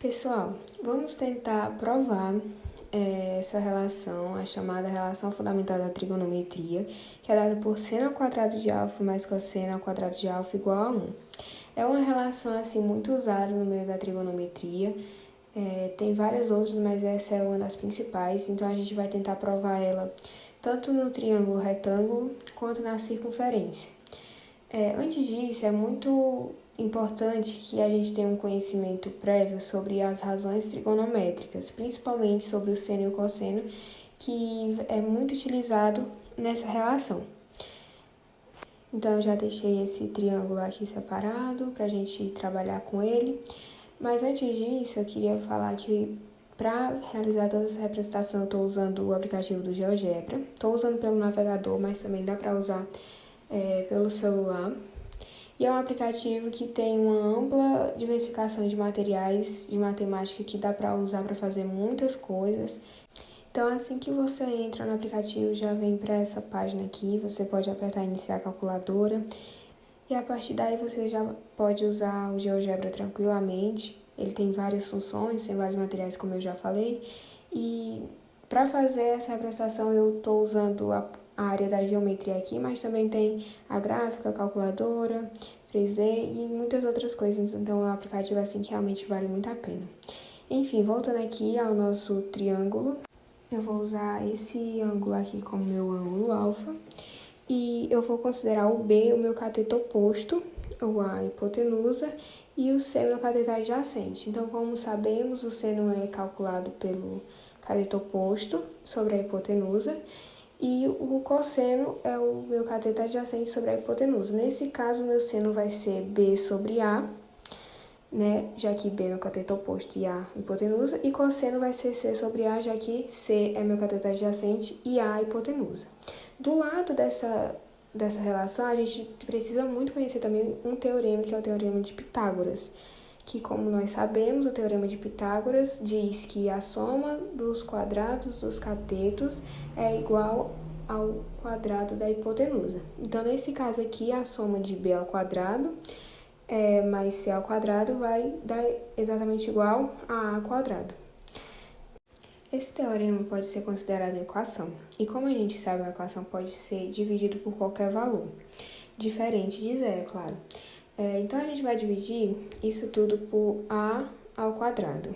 Pessoal, vamos tentar provar essa relação, a chamada relação fundamental da trigonometria, que é dada por seno ao quadrado de alfa mais cosseno ao quadrado de alfa igual a 1. É uma relação assim muito usada no meio da trigonometria, tem várias outras, mas essa é uma das principais, então a gente vai tentar provar ela tanto no triângulo retângulo quanto na circunferência. Antes disso, é muito importante que a gente tenha um conhecimento prévio sobre as razões trigonométricas, principalmente sobre o seno e o cosseno, que é muito utilizado nessa relação. Então, eu já deixei esse triângulo aqui separado para a gente trabalhar com ele. Mas antes disso, eu queria falar que para realizar toda essa representação, eu estou usando o aplicativo do GeoGebra. Estou usando pelo navegador, mas também dá para usar pelo celular. E é um aplicativo que tem uma ampla diversificação de materiais de matemática que dá para usar para fazer muitas coisas. Então, assim que você entra no aplicativo, já vem para essa página aqui, você pode apertar iniciar calculadora. E a partir daí você já pode usar o GeoGebra tranquilamente. Ele tem várias funções, tem vários materiais, como eu já falei. E para fazer essa representação eu estou usando a área da geometria aqui, mas também tem a gráfica, a calculadora, 3D e muitas outras coisas. Então é um aplicativo assim que realmente vale muito a pena. Enfim, voltando aqui ao nosso triângulo, eu vou usar esse ângulo aqui como meu ângulo alfa. E eu vou considerar o B o meu cateto oposto, ou a hipotenusa, e o C meu cateto adjacente. Então, como sabemos, o seno é calculado pelo cateto oposto sobre a hipotenusa, e o cosseno é o meu cateto adjacente sobre a hipotenusa. Nesse caso, meu seno vai ser B sobre A, né? Já que B é meu cateto oposto e A hipotenusa, e cosseno vai ser C sobre A, já que C é meu cateto adjacente e A hipotenusa. Do lado dessa relação, a gente precisa muito conhecer também um teorema, que é o teorema de Pitágoras, que, como nós sabemos, o teorema de Pitágoras diz que a soma dos quadrados dos catetos é igual ao quadrado da hipotenusa. Então, nesse caso aqui, a soma de B ao quadrado mais C ao quadrado vai dar exatamente igual a A quadrado. Esse teorema pode ser considerado uma equação, e como a gente sabe, uma equação pode ser dividida por qualquer valor, diferente de zero, claro. Então, a gente vai dividir isso tudo por A ao quadrado.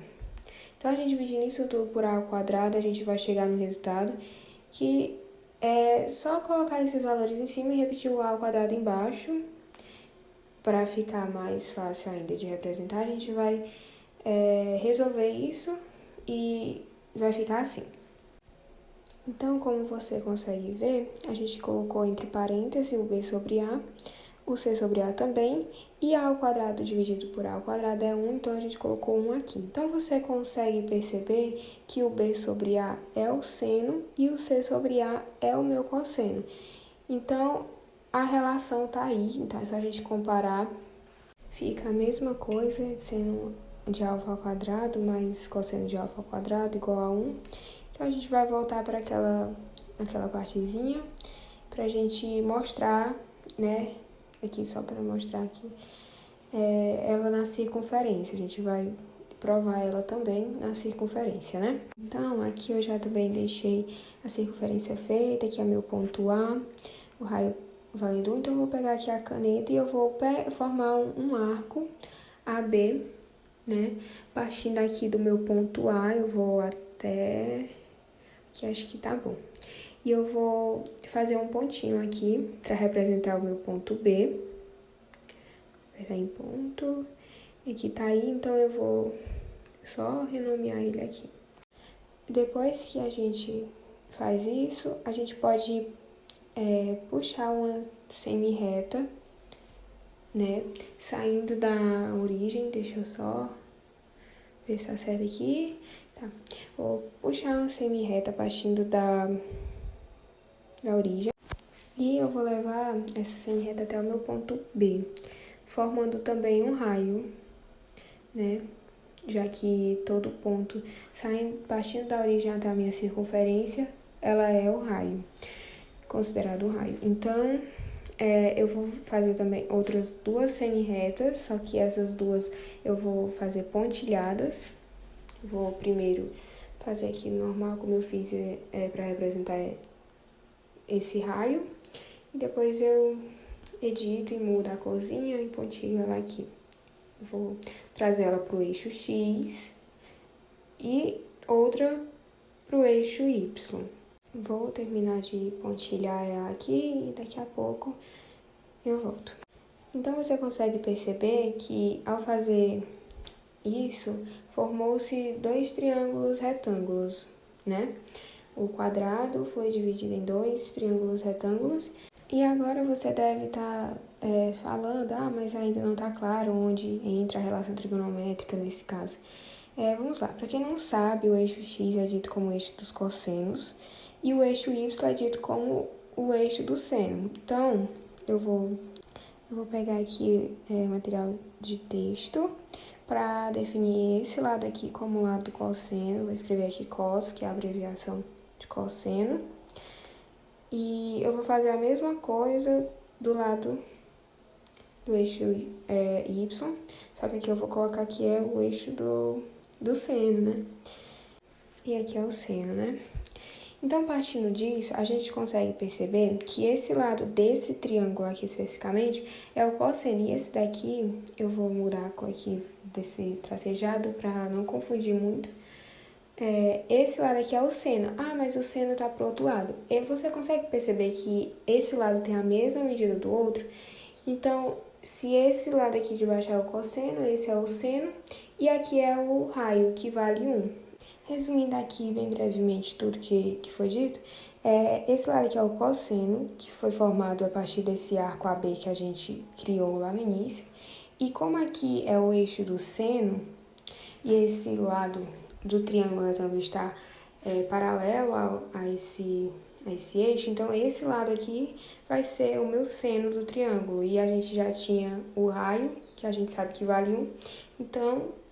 Então, a gente dividindo isso tudo por A ao quadrado, a gente vai chegar no resultado que é só colocar esses valores em cima e repetir o A ao quadrado embaixo. Para ficar mais fácil ainda de representar, a gente vai resolver isso e vai ficar assim. Então, como você consegue ver, a gente colocou entre parênteses o B sobre A, o C sobre A também, e A ao quadrado dividido por A ao quadrado é 1, então a gente colocou 1 aqui. Então, você consegue perceber que o B sobre A é o seno e o C sobre A é o meu cosseno. Então, a relação tá aí, então é só a gente comparar. Fica a mesma coisa, seno de alfa ao quadrado mais cosseno de alfa ao quadrado igual a 1. Então, a gente vai voltar para aquela partezinha para a gente mostrar, né? Aqui, só para mostrar aqui, ela na circunferência. A gente vai provar ela também na circunferência, né? Então, aqui eu já também deixei a circunferência feita, aqui é meu ponto A, o raio valendo 1, então eu vou pegar aqui a caneta e eu vou formar um arco AB, né? Partindo aqui do meu ponto A, eu vou até aqui, acho que tá bom. E eu vou fazer um pontinho aqui para representar o meu ponto B. Apertar em ponto. Aqui tá aí, então eu vou só renomear ele aqui. Depois que a gente faz isso, a gente pode puxar uma semi-reta, né? Saindo da origem, deixa eu só ver se acerta aqui. Tá. Vou puxar uma semi-reta partindo da origem. E eu vou levar essa semi-reta até o meu ponto B, formando também um raio, né? Já que todo ponto partindo da origem até a minha circunferência, ela é o raio, considerado um raio. Então, eu vou fazer também outras 2 semi-retas, só que essas 2 eu vou fazer pontilhadas. Vou primeiro fazer aqui normal, como eu fiz para representar esse raio. E depois eu edito e mudo a corzinha e pontilho ela aqui. Vou trazer ela pro eixo X e outra pro eixo Y. Vou terminar de pontilhar ela aqui e daqui a pouco eu volto. Então, você consegue perceber que ao fazer isso, formou-se 2 triângulos retângulos, né? O quadrado foi dividido em 2 triângulos retângulos. E agora você deve estar falando, mas ainda não está claro onde entra a relação trigonométrica nesse caso. Vamos lá, para quem não sabe, o eixo X é dito como o eixo dos cossenos e o eixo Y é dito como o eixo do seno. Então, eu vou pegar aqui material de texto para definir esse lado aqui como lado do cosseno. Vou escrever aqui cos, que é a abreviação de cosseno. E eu vou fazer a mesma coisa do lado do eixo Y, só que aqui eu vou colocar aqui o eixo do seno, né? E aqui é o seno, né? Então, partindo disso, a gente consegue perceber que esse lado desse triângulo aqui especificamente é o cosseno. E esse daqui, eu vou mudar a cor aqui desse tracejado para não confundir muito. Esse lado aqui é o seno. Mas o seno tá pro outro lado. E você consegue perceber que esse lado tem a mesma medida do outro? Então, se esse lado aqui de baixo é o cosseno, esse é o seno, e aqui é o raio, que vale 1. Resumindo aqui bem brevemente tudo que foi dito, esse lado aqui é o cosseno, que foi formado a partir desse arco AB que a gente criou lá no início. E como aqui é o eixo do seno, e esse lado do triângulo retângulo está paralelo a esse eixo, então esse lado aqui vai ser o meu seno do triângulo. E a gente já tinha o raio, que a gente sabe que vale 1, então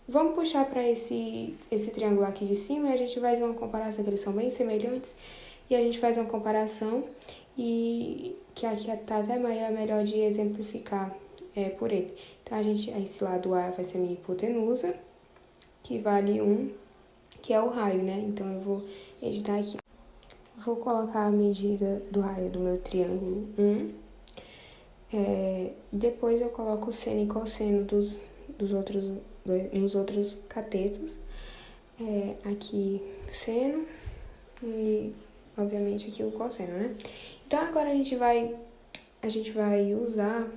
vamos puxar para esse triângulo aqui de cima e a gente vai fazer uma comparação, que eles são bem semelhantes, e a gente faz uma comparação e que aqui tá até melhor de exemplificar por ele. Então, esse lado A vai ser minha hipotenusa, que vale 1, que é o raio, né? Então, eu vou editar aqui. Vou colocar a medida do raio do meu triângulo 1. Depois eu coloco o seno e cosseno nos outros catetos. Aqui seno e, obviamente, aqui o cosseno, né? Então, agora a gente vai usar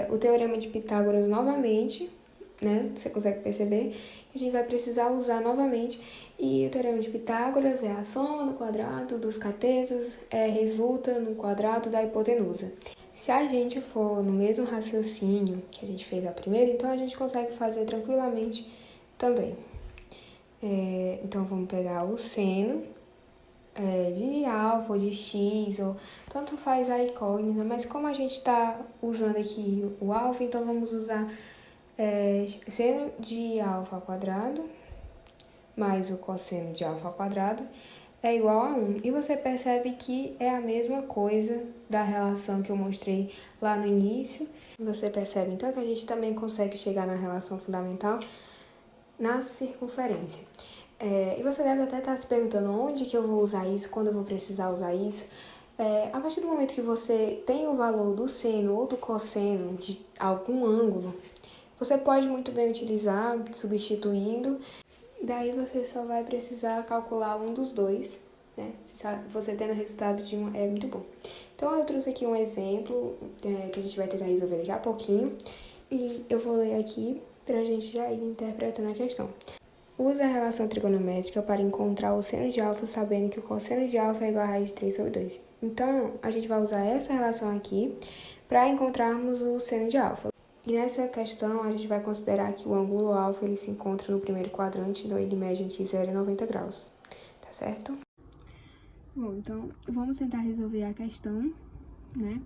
o Teorema de Pitágoras novamente, né? Você consegue perceber? A gente vai precisar usar novamente. E o Teorema de Pitágoras é a soma no quadrado dos catetos resulta no quadrado da hipotenusa. Se a gente for no mesmo raciocínio que a gente fez a primeira, então a gente consegue fazer tranquilamente também. Então, vamos pegar o seno de alfa ou de x, ou tanto faz a incógnita, mas como a gente está usando aqui o alfa, então vamos usar seno de alfa ao quadrado mais o cosseno de alfa ao quadrado é igual a 1. E você percebe que é a mesma coisa da relação que eu mostrei lá no início. Você percebe, então, que a gente também consegue chegar na relação fundamental na circunferência. E você deve até estar se perguntando onde que eu vou usar isso, quando eu vou precisar usar isso. A partir do momento que você tem o valor do seno ou do cosseno de algum ângulo, você pode muito bem utilizar substituindo. Daí você só vai precisar calcular um dos dois, né? Você tendo o resultado de um é muito bom. Então, eu trouxe aqui um exemplo que a gente vai tentar resolver daqui a pouquinho. E eu vou ler aqui para a gente já ir interpretando a questão. Usa a relação trigonométrica para encontrar o seno de alfa, sabendo que o cosseno de alfa é igual a raiz de 3 sobre 2. Então, a gente vai usar essa relação aqui para encontrarmos o seno de alfa. E nessa questão, a gente vai considerar que o ângulo alfa ele se encontra no primeiro quadrante, então ele mede entre 0 e 90 graus, tá certo? Bom, então vamos tentar resolver a questão, né?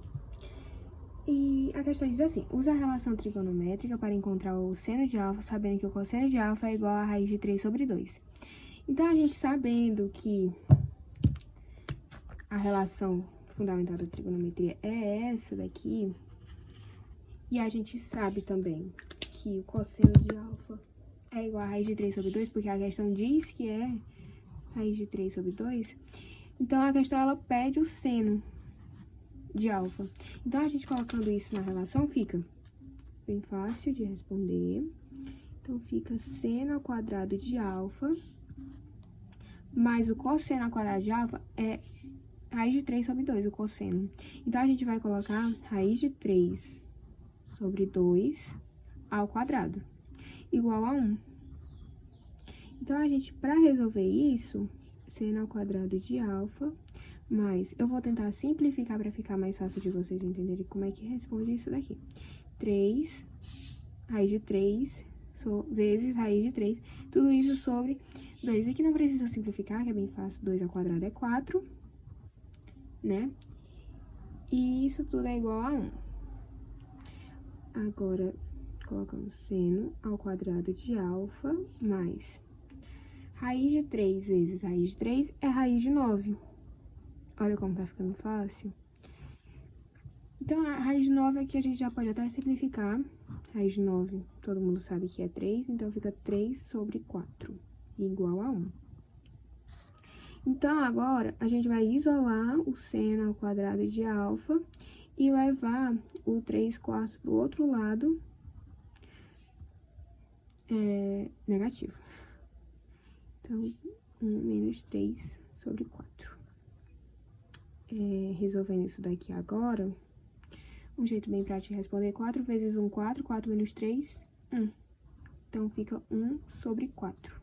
E a questão diz assim: usa a relação trigonométrica para encontrar o seno de alfa, sabendo que o cosseno de alfa é igual a raiz de 3 sobre 2. Então, a gente sabendo que a relação fundamental da trigonometria é essa daqui. E a gente sabe também que o cosseno de alfa é igual a raiz de 3 sobre 2, porque a questão diz que é raiz de 3 sobre 2. Então, a questão, ela pede o seno de alfa. Então, a gente colocando isso na relação, fica bem fácil de responder. Então, fica seno ao quadrado de alfa, mais o cosseno ao quadrado de alfa é raiz de 3 sobre 2, o cosseno. Então, a gente vai colocar raiz de 3 sobre 2 ao quadrado, igual a 1. Então, a gente, para resolver isso, seno ao quadrado de alfa, mais, eu vou tentar simplificar para ficar mais fácil de vocês entenderem como é que responde isso daqui. 3, raiz de 3, vezes raiz de 3, tudo isso sobre 2. Aqui não precisa simplificar, que é bem fácil, 2 ao quadrado é 4, né? E isso tudo é igual a 1. Agora, colocamos seno ao quadrado de alfa, mais raiz de 3 vezes raiz de 3 é raiz de 9. Olha como tá ficando fácil. Então, a raiz de 9 aqui a gente já pode até simplificar. Raiz de 9, todo mundo sabe que é 3, então fica 3 sobre 4, igual a 1. Então, agora, a gente vai isolar o seno ao quadrado de alfa e levar o 3/4 para o outro lado, negativo. Então, 1 menos 3 sobre 4. Resolvendo isso daqui agora, um jeito bem prático de responder, 4 vezes 1, 4, 4 menos 3, 1. Então, fica 1 sobre 4.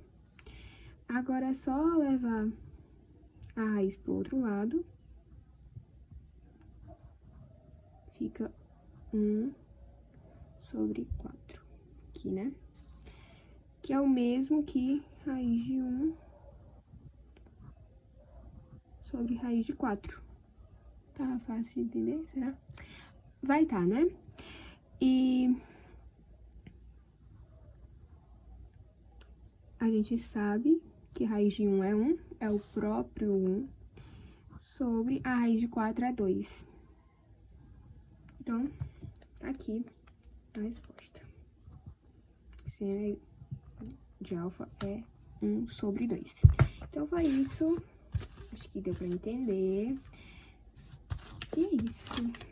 Agora, é só levar a raiz para o outro lado. Fica 1 sobre 4, aqui, né? Que é o mesmo que raiz de 1 sobre raiz de 4. Tá fácil de entender, será? Vai tá, né? E a gente sabe que raiz de 1 é o próprio 1, sobre a raiz de 4 é 2. Então, tá aqui a resposta. Seno de alfa é 1 sobre 2. Então, foi isso. Acho que deu pra entender. E é isso.